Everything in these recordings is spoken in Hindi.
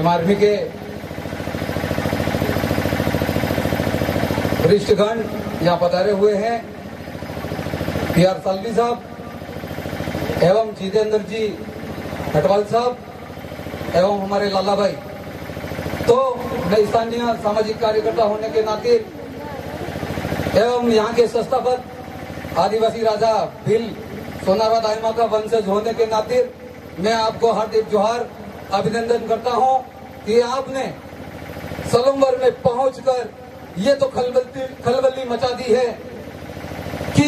भीम आर्मी के वरिष्ठगण यहाँ पधारे हुए हैं, PR सालवी साहब एवं जितेंद्र जी हटवाल साहब एवं हमारे लाला भाई। तो मैं स्थानीय सामाजिक कार्यकर्ता होने के नाते एवं यहाँ के संस्थापक आदिवासी राजा भील सोनारा दाइमा का वंशज होने के नाते मैं आपको हार्दिक जोहार अभिनंदन करता हूँ कि आपने सलूम्बर में पहुंचकर ये तो खलबली मचा दी है कि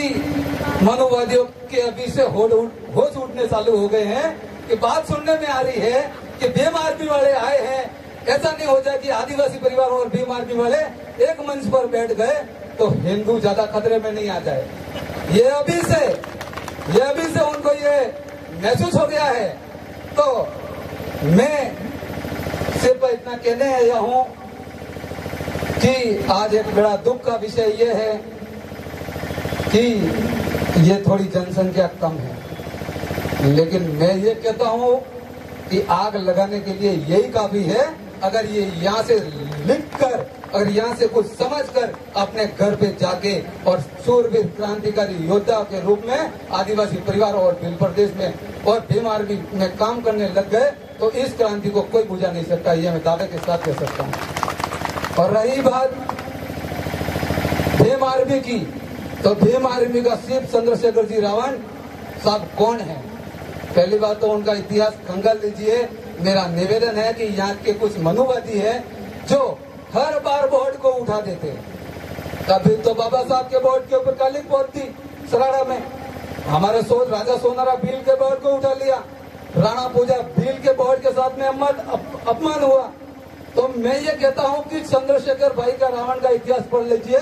मनुवादियों के अभी से होश उठने चालू हो गए हैं कि बात सुनने में आ रही है कि भीम आर्मी वाले आए हैं। ऐसा नहीं हो जाए कि आदिवासी परिवार और भीम आर्मी वाले एक मंच पर बैठ गए तो हिंदू ज्यादा खतरे में नहीं आ जाए। ये अभी से उनको ये महसूस हो गया है। तो मैं सिर्फ इतना कहने आया हूं कि आज एक बड़ा दुख का विषय ये है कि ये थोड़ी जनसंख्या कम है, लेकिन मैं ये कहता हूं कि आग लगाने के लिए यही काफी है। अगर ये यहाँ से लिखकर, अगर यहाँ से कुछ समझकर अपने घर पे जाके और शूरवीर क्रांतिकारी योद्धा के रूप में आदिवासी परिवार और भील प्रदेश में और भीम आर्मी में काम करने लग गए तो इस क्रांति को कोई बुझा नहीं सकता, ये मैं दावे के साथ कह सकता हूँ। और रही बात भीम आर्मी की, तो भीम आर्मी का शिव चंद्रशेखर जी रावण साहब कौन है? पहली बात तो उनका इतिहास खंगाल लीजिए। मेरा निवेदन है कि यहाँ के कुछ मनुवादी है जो हर बार बोर्ड को उठा देते हैं। कभी तो बाबा साहब के बोर्ड के ऊपर कालिक बोर्ड थी सराड़ा में, हमारे राजा सोनारा भील के बोर्ड को उठा लिया, राणा पूजा भील के बोर्ड के साथ में अपमान हुआ। तो मैं ये कहता हूँ कि चंद्रशेखर भाई का रावण का इतिहास पढ़ लीजिए,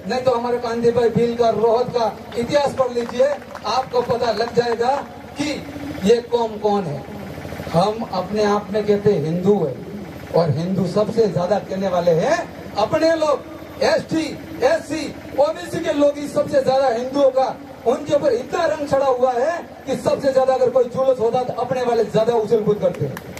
नहीं तो हमारे कांदी भाई भील का रोहत का इतिहास पढ़ लीजिए, आपको पता लग जाएगा कि ये कौम कौन है। हम अपने आप में कहते हिंदू है और हिंदू सबसे ज्यादा कहने वाले हैं अपने लोग, ST, SC, OBC के लोग ही सबसे ज्यादा हिंदुओं का उनके ऊपर इतना रंग चढ़ा हुआ है कि सबसे ज्यादा अगर कोई जुलूस होता तो अपने वाले ज्यादा उछल कूद करते हैं।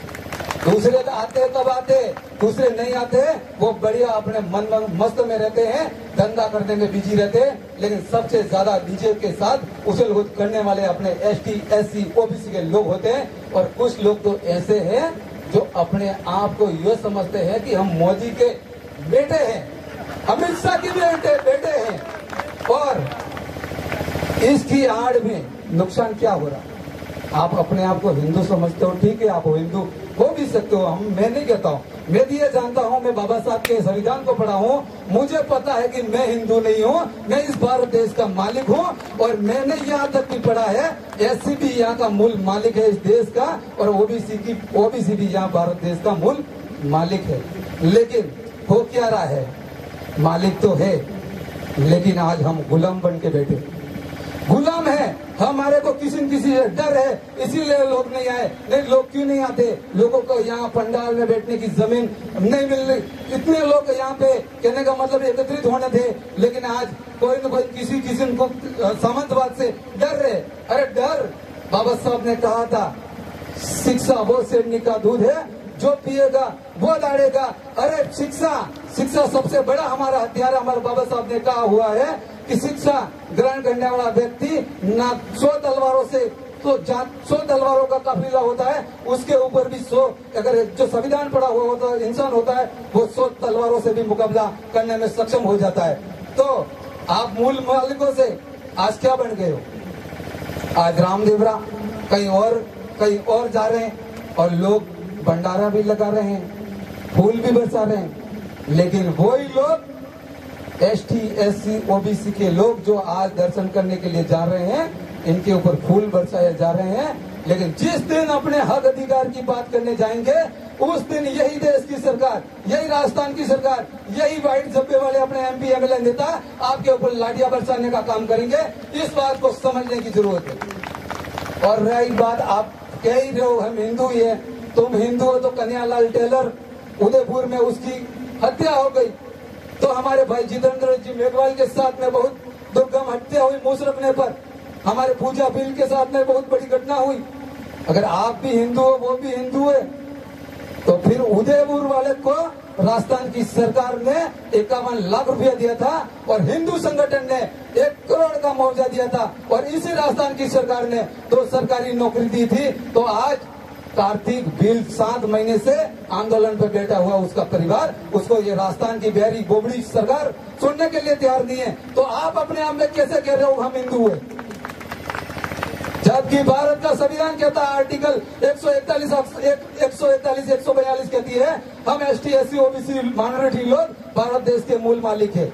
दूसरे आते तब आते, दूसरे नहीं आते, वो बढ़िया अपने मन मस्त में रहते हैं, धंधा करने में बिजी रहते हैं, लेकिन सबसे ज्यादा डीजे के साथ उछल कूद करने वाले अपने ST, SC, OBC के लोग होते हैं। और कुछ लोग तो ऐसे हैं जो अपने आप को यह समझते हैं कि हम मोदी के बेटे हैं, अमित शाह के बेटे हैं, और इसकी आड़ में नुकसान क्या हो रहा? आप अपने आप को हिंदू समझते हो, ठीक है, आप हिंदू हो भी सकते हो, मैं नहीं कहता हूँ। मैं भी ये जानता हूँ, मैं बाबा साहब के संविधान को पढ़ा हूँ, मुझे पता है कि मैं हिंदू नहीं हूँ, मैं इस भारत देश का मालिक हूँ। और मैंने यहाँ तक भी पढ़ा है SC भी यहाँ का मूल मालिक है इस देश का, और OBC भी यहाँ भारत देश का मूल मालिक है। लेकिन हो क्या रहा है? मालिक तो है, लेकिन आज हम गुलाम बन के बैठे, गुलाम है। हमारे को किसी न किसी से डर है, इसीलिए लोग नहीं आए। नहीं, लोग क्यों नहीं आते? लोगों को यहाँ पंडाल में बैठने की जमीन नहीं मिल रही। इतने लोग यहाँ पे, कहने का मतलब एकत्रित होने थे, लेकिन आज कोई न कोई किसी को सामंतवाद से डर रहे। अरे डर, बाबा साहब ने कहा था शिक्षा वो शेरनी का दूध है, जो पिएगा वो दाड़ेगा। अरे शिक्षा सबसे बड़ा हमारा हथियार, हमारे बाबा साहब ने कहा हुआ है कि शिक्षा ग्रहण करने वाला व्यक्ति ना 100 तलवारों से, तो 100 तलवारों का काफिला होता है, उसके ऊपर भी 100, अगर जो संविधान पढ़ा हुआ होता है इंसान होता है, वो 100 तलवारों से भी मुकाबला करने में सक्षम हो जाता है। तो आप मूल मालिकों से आज क्या बन गए हो? आज रामदेवरा कहीं और जा रहे हैं और लोग भंडारा भी लगा रहे हैं, फूल भी बरसा रहे हैं, लेकिन वही लोग ST, SC, OBC के लोग जो आज दर्शन करने के लिए जा रहे हैं, इनके ऊपर फूल बरसाए जा रहे हैं। लेकिन जिस दिन अपने हक अधिकार की बात करने जाएंगे, उस दिन यही देश की सरकार, यही राजस्थान की सरकार, यही व्हाइट झब्बे वाले अपने MP, MLA नेता आपके ऊपर लाठियां बरसाने का काम करेंगे। इस बात को समझने की जरूरत है। और रही बात, आप कह ही रहे हो हम हिंदू ही है, तुम हिंदू हो तो कन्हैयालाल टेलर उदयपुर में उसकी हत्या हो गई, तो हमारे भाई जितेंद्र जी मेघवाल के साथ में बहुत दुर्गम हत्या हुई मूस रखने पर, हमारे पूजा भील के साथ में बहुत बड़ी घटना हुई। अगर आप भी हिंदू हो, वो भी हिंदू है, तो फिर उदयपुर वाले को राजस्थान की सरकार ने 51 लाख रुपया दिया था और हिंदू संगठन ने 1 करोड़ का मुआवजा दिया था और इसी राजस्थान की सरकार ने 2 सरकारी नौकरी दी थी। तो आज कार्तिक बिल 7 महीने से आंदोलन पे बैठा हुआ उसका परिवार, उसको ये राजस्थान की बिहारी बोबड़ी सरकार सुनने के लिए तैयार नहीं है। तो आप अपने आप में कैसे कह रहे हो हम हिंदू है, जबकि भारत का संविधान कहता है आर्टिकल 141 142 कहती है हम एसटी एससी ओबीसी माइनॉरिटी लोग भारत देश के मूल मालिक है।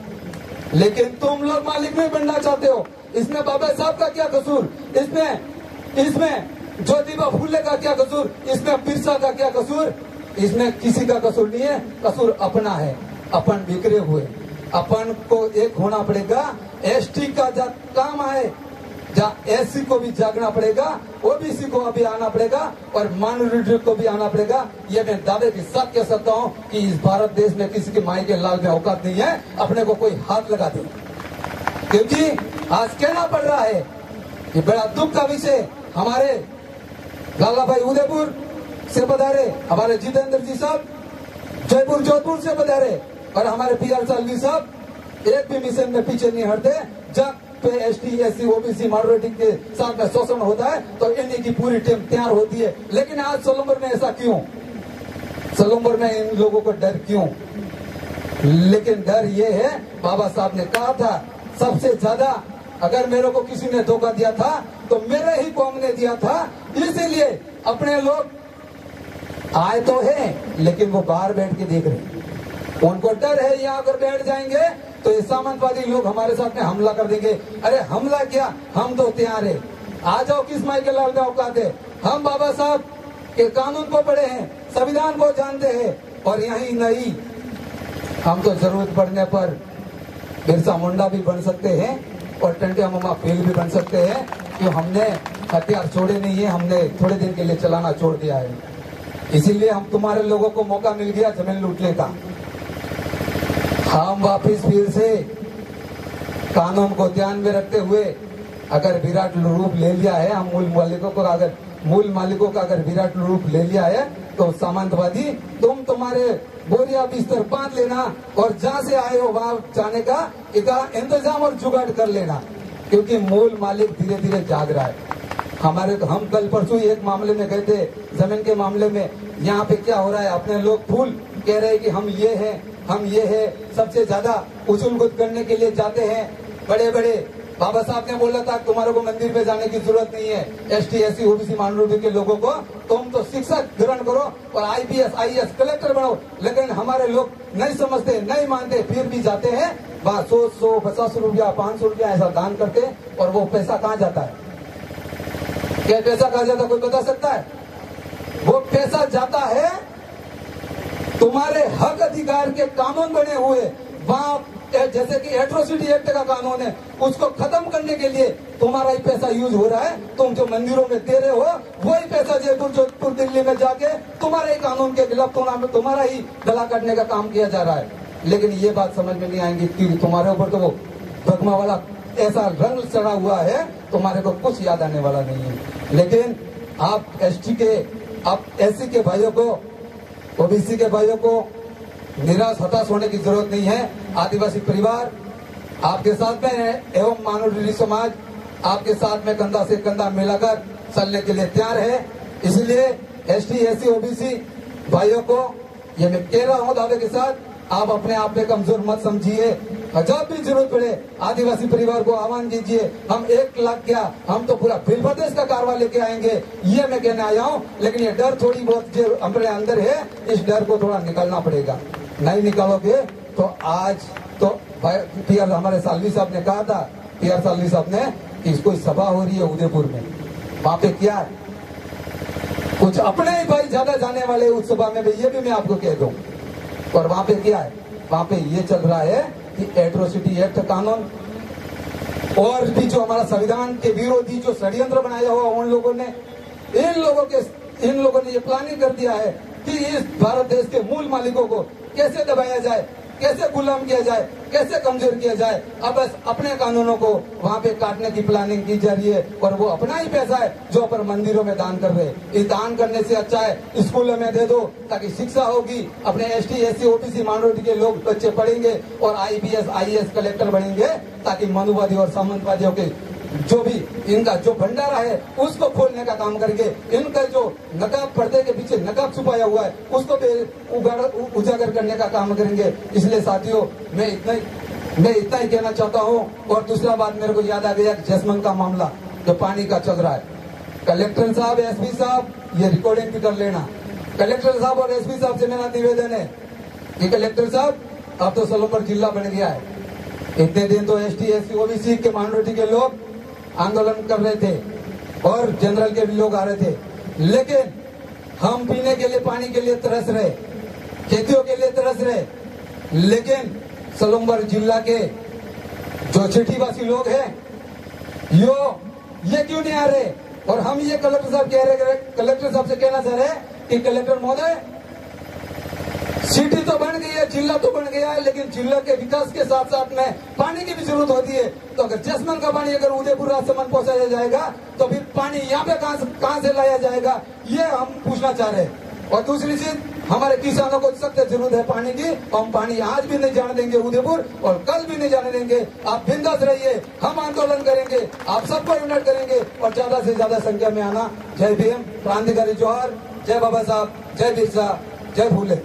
लेकिन तुम लोग मालिक नहीं बनना चाहते हो। इसमें बाबा साहब का क्या कसूर, इसमें ज्योतिबा फुले का क्या कसूर, इसमें बिरसा का क्या कसूर? इसमें किसी का कसूर नहीं है, कसूर अपना है। अपन बिखरे हुए, अपन को एक होना पड़ेगा। एसटी का काम है, एससी को भी जागना पड़ेगा, ओबीसी को अभी आना पड़ेगा और माइनॉरिटी को भी आना पड़ेगा। ये मैं दावे के साथ कह सकता हूँ कि इस भारत देश में किसी के माई के लाल में औकात नहीं है अपने को कोई हाथ लगा दे। क्योंकि आज कहना पड़ रहा है, ये बड़ा दुख का विषय। हमारे लाला भाई उदयपुर से पधारे, हमारे जितेंद्र जी साहब जयपुर जोधपुर से पधारे और हमारे PR सालवी साहब एक भी मिशन में पीछे नहीं हटते। जब पे एसटी एससी ओबीसी माइनॉरिटी के साथ में शोषण होता है तो इन्हीं की पूरी टीम तैयार होती है। लेकिन आज सोलंबर में ऐसा क्यों? सोलंबर में इन लोगों को डर क्यों? लेकिन डर ये है, बाबा साहब ने कहा था सबसे ज्यादा अगर मेरे को किसी ने धोखा दिया था तो मेरे ही कौम ने दिया था। इसीलिए अपने लोग आए तो है लेकिन वो बाहर बैठ के देख रहे, उनको डर है यहाँ अगर बैठ जाएंगे तो ये सामंतवादी लोग हमारे साथ में हमला कर देंगे। अरे हमला क्या, हम तो तैयार है, आ जाओ, किस माई के लाल में औकात है। हम बाबा साहब के कानून को पढ़े हैं, संविधान को जानते हैं और यही नहीं, हम तो जरूरत पड़ने पर बिरसा मुंडा भी बन सकते हैं और टंटिया मामा फेल भी बन सकते हैं। क्यों? हमने हथियार छोड़े नहीं है, हमने थोड़े दिन के लिए चलाना छोड़ दिया है। इसीलिए हम तुम्हारे लोगों को मौका मिल गया जमीन लूटने का। हम वापिस फिर से कानून को ध्यान में रखते हुए अगर विराट रूप ले लिया है, हम मूल मालिकों का अगर विराट रूप ले लिया है तो सामंतवादी तुम तुम्हारे बोरिया बिस्तर बांध लेना और जहां से आए हो वहां जाने का इंतजाम और जुगाड़ कर लेना, क्योंकि मूल मालिक धीरे धीरे जाग रहा है। हम कल परसों एक मामले में गए थे, जमीन के मामले में। यहाँ पे क्या हो रहा है, अपने लोग फूल कह रहे हैं कि हम ये है, सबसे ज्यादा उछल-कूद करने के लिए जाते हैं बड़े बड़े। बाबा साहब ने बोला था तुम्हारे को मंदिर में जाने की जरूरत नहीं है, एसटी एससी ओबीसी माइनॉरिटी के लोगों को तुम तो शिक्षा ग्रहण करो और IPS IAS कलेक्टर बनो। लेकिन हमारे लोग नहीं समझते, नहीं मानते, फिर भी जाते हैं। 150 रुपया 500 रुपया ऐसा दान करते और वो पैसा कहाँ जाता है? क्या पैसा कहाँ जाता है कोई बता सकता है? वो पैसा जाता है तुम्हारे हक अधिकार के कानून बने हुए वहां, जैसे कि एट्रोसिटी एक्ट का कानून है, उसको खत्म करने के लिए तुम्हारा ही पैसा यूज हो रहा है। तुम जो मंदिरों में दे रहे हो वही पैसा जयपुर जोधपुर दिल्ली में जाके तुम्हारे ही कानून के खिलाफ तुम्हारा ही गला काटने का काम किया जा रहा है। लेकिन ये बात समझ में नहीं आएंगी कि तुम्हारे ऊपर तो वो भगमा वाला ऐसा रंग चढ़ा हुआ है, तुम्हारे को कुछ याद आने वाला नहीं है। लेकिन आप ST के, आप SC के भाइयों को, OBC के भाइयों को निराश हताश होने की जरूरत नहीं है। आदिवासी परिवार आपके साथ में है एवं माइनॉरिटी समाज आपके साथ में कंधा से कंधा मिलाकर चलने के लिए तैयार है। इसलिए ST SC OBC भाइयों को ये मैं कह रहा हूँ दावे के साथ, आप अपने आप में कमजोर मत समझिए। जब भी जरूरत पड़े आदिवासी परिवार को आह्वान कीजिए। हम 1 लाख क्या, हम तो पूरा बिल प्रदेश का कारवा लेके आएंगे, ये मैं कहने आया हूँ। लेकिन ये डर थोड़ी बहुत जो हमारे अंदर है, इस डर को थोड़ा निकालना पड़ेगा। नहीं निकालोगे तो आज तो PR हमारे सालवी साहब ने कहा था, PR सालवी साहब ने कि कोई सभा हो रही है उदयपुर में, वहां पे क्या है, कुछ अपने ही भाई ज्यादा जाने वाले उस सभा में, ये भी मैं आपको कह दूं। और वहां पे क्या है, वहां पे ये चल रहा है कि एट्रोसिटी एक्ट कानून और भी जो हमारा संविधान के विरोधी जो षड्यंत्र बनाया हुआ उन लोगों ने, इन लोगों ने ये प्लानिंग कर दिया है कि इस भारत देश के मूल मालिकों को कैसे दबाया जाए। कैसे गुलाम किया जाए, कैसे कमजोर किया जाए। अब बस अपने कानूनों को वहाँ पे काटने की प्लानिंग की जा रही है और वो अपना ही पैसा है जो पर मंदिरों में दान कर रहे हैं। इस दान करने से अच्छा है स्कूलों में दे दो ताकि शिक्षा होगी, अपने ST SC OBC माइनॉरिटी के लोग बच्चे पढ़ेंगे और IPS IAS कलेक्टर बनेंगे ताकि मनुवादी और सामंतवादियों के जो भी इनका जो भंडारा है उसको खोलने का काम करेंगे। इनका जो नकाब पर्दे के पीछे नकाब छुपाया हुआ है उसको उजागर करने का काम करेंगे। इसलिए साथियों मैं इतना ही कहना चाहता हूँ। और दूसरा बात मेरे को याद आ गया जसमन का मामला जो पानी का चल रहा है। कलेक्टर साहब SP साहब ये रिकॉर्डिंग भी कर लेना। कलेक्टर साहब और SP साहब से मेरा निवेदन है कि कलेक्टर साहब अब तो सलोपर जिला बन गया है। इतने दिन तो ST SC OBC के माइनॉरिटी के लोग आंदोलन कर रहे थे और जनरल के भी लोग आ रहे थे, लेकिन हम पीने के लिए पानी के लिए तरस रहे, खेतियों के लिए तरस रहे, लेकिन सलुम्बर जिला के जो चिट्ठीवासी लोग हैं ये क्यों नहीं आ रहे। और हम ये कलेक्टर साहब कह रहे, कलेक्टर साहब से कहना चाह रहे कि कलेक्टर महोदय सिटी तो बन गई है, जिला तो बन गया है, लेकिन जिला के विकास के साथ साथ में पानी की भी जरूरत होती है। तो अगर जसमन का पानी अगर उदयपुर राजसमंद पहुंचाया जाएगा तो फिर पानी यहाँ पे कहां से लाया जाएगा, ये हम पूछना चाह रहे हैं। और दूसरी चीज हमारे किसानों को सख्त जरूरत है पानी की। हम पानी आज भी नहीं जाने देंगे उदयपुर और कल भी नहीं जाने देंगे। आप बिंदास रहिए, हम आंदोलन करेंगे, आप सबको इन्वाइट करेंगे और ज्यादा से ज्यादा संख्या में आना। जय भीम, क्रांतिकारी जोहार, जय बाबा साहब, जय बिरसा, जय फूले।